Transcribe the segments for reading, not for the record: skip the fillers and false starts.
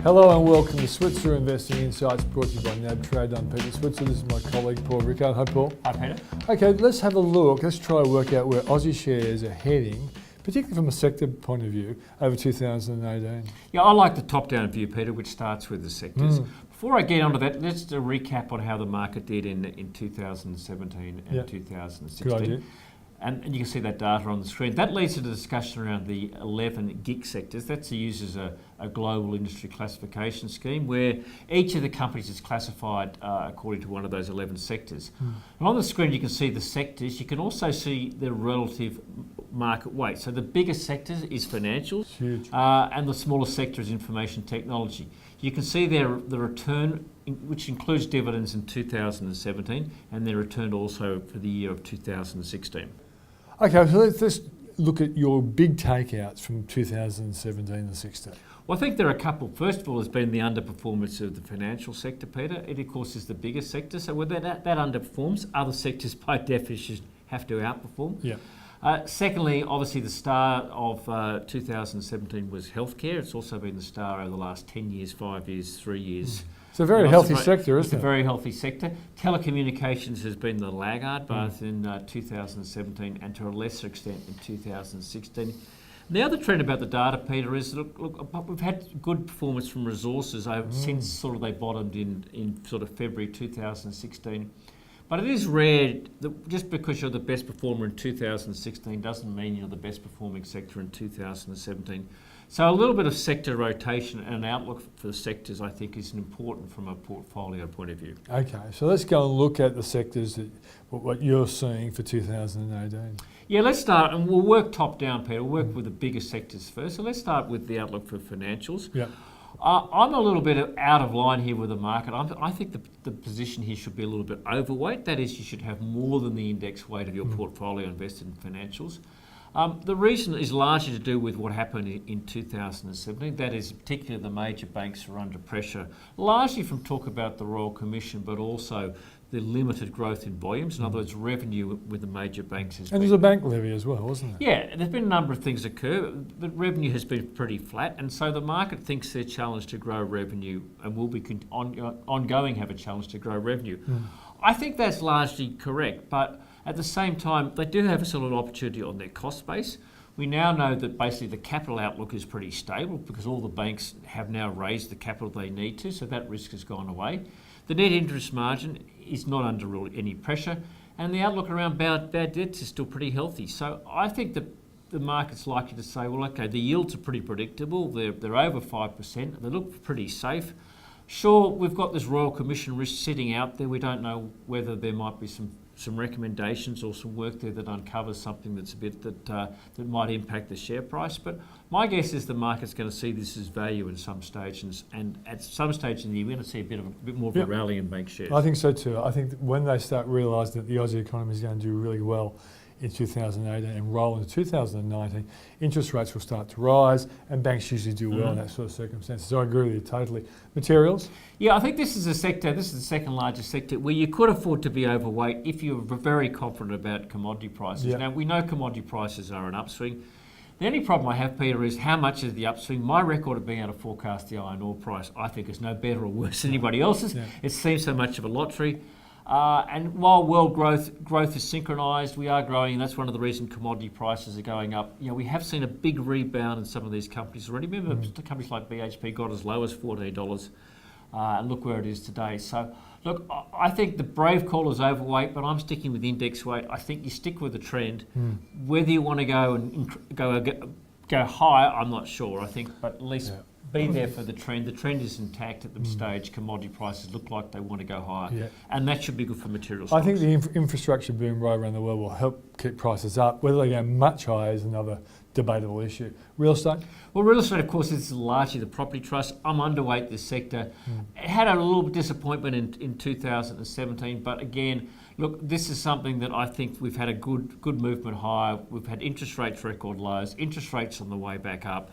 Hello and welcome to Switzer Investing Insights, brought to you by NAB Trade. I'm Peter Switzer. This is my colleague Paul Rickard. Hi Paul. Hi Peter. Okay, let's have a look. Let's try to work out where Aussie shares are heading, particularly from a sector point of view, over 2018. Yeah, I like the top-down view, Peter, which starts with the sectors. Before I get onto that, let's do a recap on how the market did in 2017 and 2016. Good idea. And you can see that data on the screen. That leads to the discussion around the 11 gig sectors. That's used as a global industry classification scheme where each of the companies is classified according to one of those 11 sectors. And on the screen you can see the sectors. You can also see the relative market weight. So the biggest sector is financials, Huge. and the smallest sector is information technology. You can see there the return, which includes dividends in 2017, and their return also for the year of 2016. Okay, so let's look at your big takeouts from 2017 and 16. Well, I think there are a couple. First of all, has been the underperformance of the financial sector, Peter. It, of course, is the biggest sector. So when that underperforms, other sectors by definition have to outperform. Yeah. Secondly, obviously the star of 2017 was healthcare. It's also been the star over the last 10 years, 5 years, 3 years. It's a very healthy sector, isn't it? It's a very healthy sector. Telecommunications has been the laggard, both in 2017 and to a lesser extent in 2016. The other trend about the data, Peter, is look, we've had good performance from resources since sort of they bottomed in sort of February 2016. But it is rare that just because you're the best performer in 2016 doesn't mean you're the best performing sector in 2017. So a little bit of sector rotation and an outlook for the sectors, I think, is important from a portfolio point of view. Okay, so let's go and look at the sectors that what you're seeing for 2018. Yeah, let's start, and we'll work top down, Peter. We'll work with the biggest sectors first. So let's start with the outlook for financials. Yeah. I'm a little bit out of line here with the market. I think the position here should be a little bit overweight. That is, you should have more than the index weight of your portfolio invested in financials. The reason is largely to do with what happened in 2017. That is, particularly the major banks are under pressure, largely from talk about the Royal Commission, but also the limited growth in volumes. In other words, revenue with the major banks has And there's a bank levy as well, wasn't there? Yeah, there's been a number of things occur, but revenue has been pretty flat, and so the market thinks they're challenged to grow revenue and will be ongoing have a challenge to grow revenue. I think that's largely correct, but at the same time, they do have a sort of opportunity on their cost base. We now know that basically the capital outlook is pretty stable because all the banks have now raised the capital they need to, so that risk has gone away. The net interest margin is not under any pressure, and the outlook around bad debts is still pretty healthy. So I think that the market's likely to say, well, okay, the yields are pretty predictable. They're over 5%. They look pretty safe. Sure, we've got this Royal Commission risk sitting out there. We don't know whether there might be some recommendations or some work there that uncovers something that's a bit that might impact the share price. But my guess is the market's going to see this as value in some stage, and at some stage in the year, we're going to see a bit more of a rally in bank shares. I think so too. I think that when they start realising that the Aussie economy is going to do really well in 2018 and roll into 2019, interest rates will start to rise and banks usually do well in that sort of circumstances. So I agree with you totally. Materials? Yeah, I think this is the second largest sector where you could afford to be overweight if you're very confident about commodity prices. Yeah. Now, we know commodity prices are an upswing. The only problem I have, Peter, is how much is the upswing? My record of being able to forecast the iron ore price, I think, is no better or worse than anybody else's. Yeah. It seems so much of a lottery. And while world growth is synchronised, we are growing, and that's one of the reasons commodity prices are going up. You know, we have seen a big rebound in some of these companies already. Remember, companies like BHP got as low as $14, and look where it is today. So, look, I think the brave call is overweight, but I'm sticking with index weight. I think you stick with the trend. Whether you want to go and go higher, I'm not sure. I think, but at least. Yeah. Be there for the trend. The trend is intact at the stage. Commodity prices look like they want to go higher, and that should be good for materials. I think the infrastructure boom right around the world will help keep prices up. Whether they go much higher is another debatable issue. Real estate? Well, real estate, of course, is largely the property trust. I'm underweight this sector. It had a little bit of disappointment in 2017, but again, look, this is something that I think we've had a good movement higher. We've had interest rates record lows, interest rates on the way back up.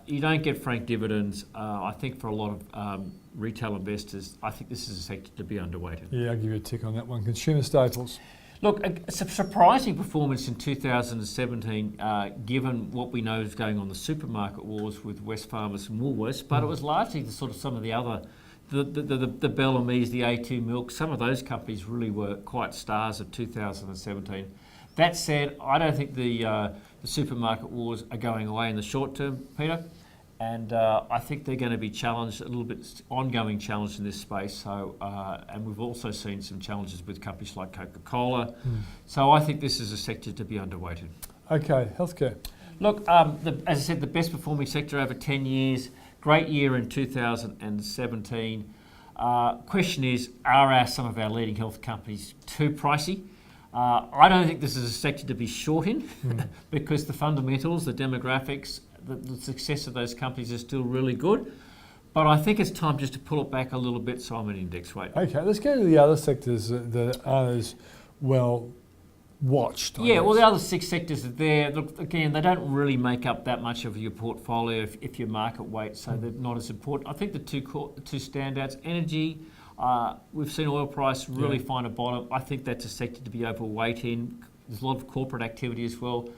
You don't get frank dividends. I think for a lot of retail investors, I think this is a sector to be underweighted. Yeah, I'll give you a tick on that one. Consumer staples. Look, it's a surprising performance in 2017, given what we know is going on the supermarket wars with Wesfarmers and Woolworths. But it was largely the sort of some of the other, the Bellamy's, the A2 Milk. Some of those companies really were quite stars of 2017. That said, I don't think the supermarket wars are going away in the short term, Peter. And I think they're going to be challenged a little bit, ongoing challenge in this space. So, and we've also seen some challenges with companies like Coca-Cola. So I think this is a sector to be underweighted. Okay, healthcare. Look, as I said, the best performing sector over 10 years. Great year in 2017. Question is, are some of our leading health companies too pricey? I don't think this is a sector to be short in because the fundamentals, the demographics, the success of those companies is still really good. But I think it's time just to pull it back a little bit, so I'm an index weight. Okay, let's go to the other sectors that aren't as well watched. I guess. Well, the other 6 sectors are there. Look, again, they don't really make up that much of your portfolio if you're market weight, so they're not as important. I think the two standouts, energy, we've seen oil price really find a bottom. I think that's a sector to be overweight in. There's a lot of corporate activity as well.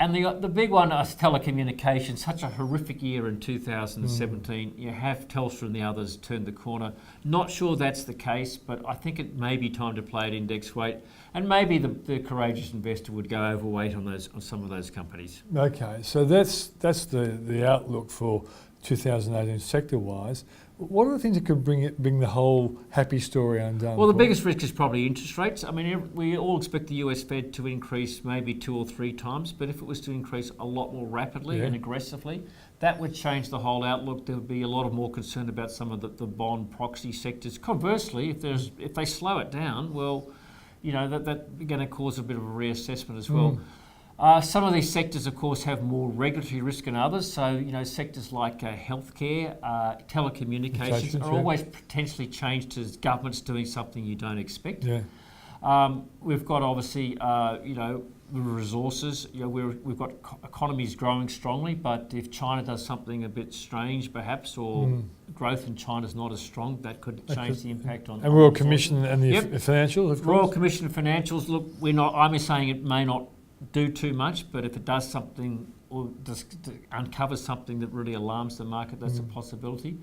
And the big one is telecommunications. Such a horrific year in 2017. You have Telstra and the others turned the corner. Not sure that's the case, but I think it may be time to play at index weight. And maybe the courageous investor would go overweight on some of those companies. Okay, so that's the outlook for 2018 sector-wise. What are the things that could bring the whole happy story undone? Well, the biggest risk is probably interest rates. I mean, we all expect the US Fed to increase maybe 2 or 3 times, but if it was to increase a lot more rapidly and aggressively, that would change the whole outlook. There would be a lot of more concern about some of the bond proxy sectors. Conversely, if they slow it down, well, you know, that's going to cause a bit of a reassessment as well. Some of these sectors, of course, have more regulatory risk than others. So, you know, sectors like healthcare, telecommunications are always potentially changed as governments doing something you don't expect. We've got obviously, you know, resources. You know, we've got economies growing strongly, but if China does something a bit strange, perhaps, or growth in China is not as strong, that could change the impact on. And Royal Commission and the financials, of course. Royal Commission of Financials. Look, I'm saying it may not do too much, but if it does something or uncovers something that really alarms the market, that's a possibility.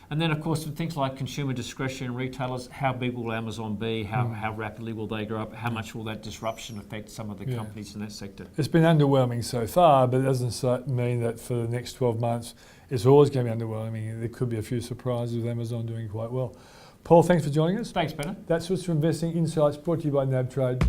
And then, of course, things like consumer discretion, retailers, how big will Amazon be? How rapidly will they grow up? How much will that disruption affect some of the companies in that sector? It's been underwhelming so far, but it doesn't mean that for the next 12 months it's always going to be underwhelming. There could be a few surprises with Amazon doing quite well. Paul, thanks for joining us. Thanks, Peter. That's what's for Investing Insights, brought to you by NAB Trade.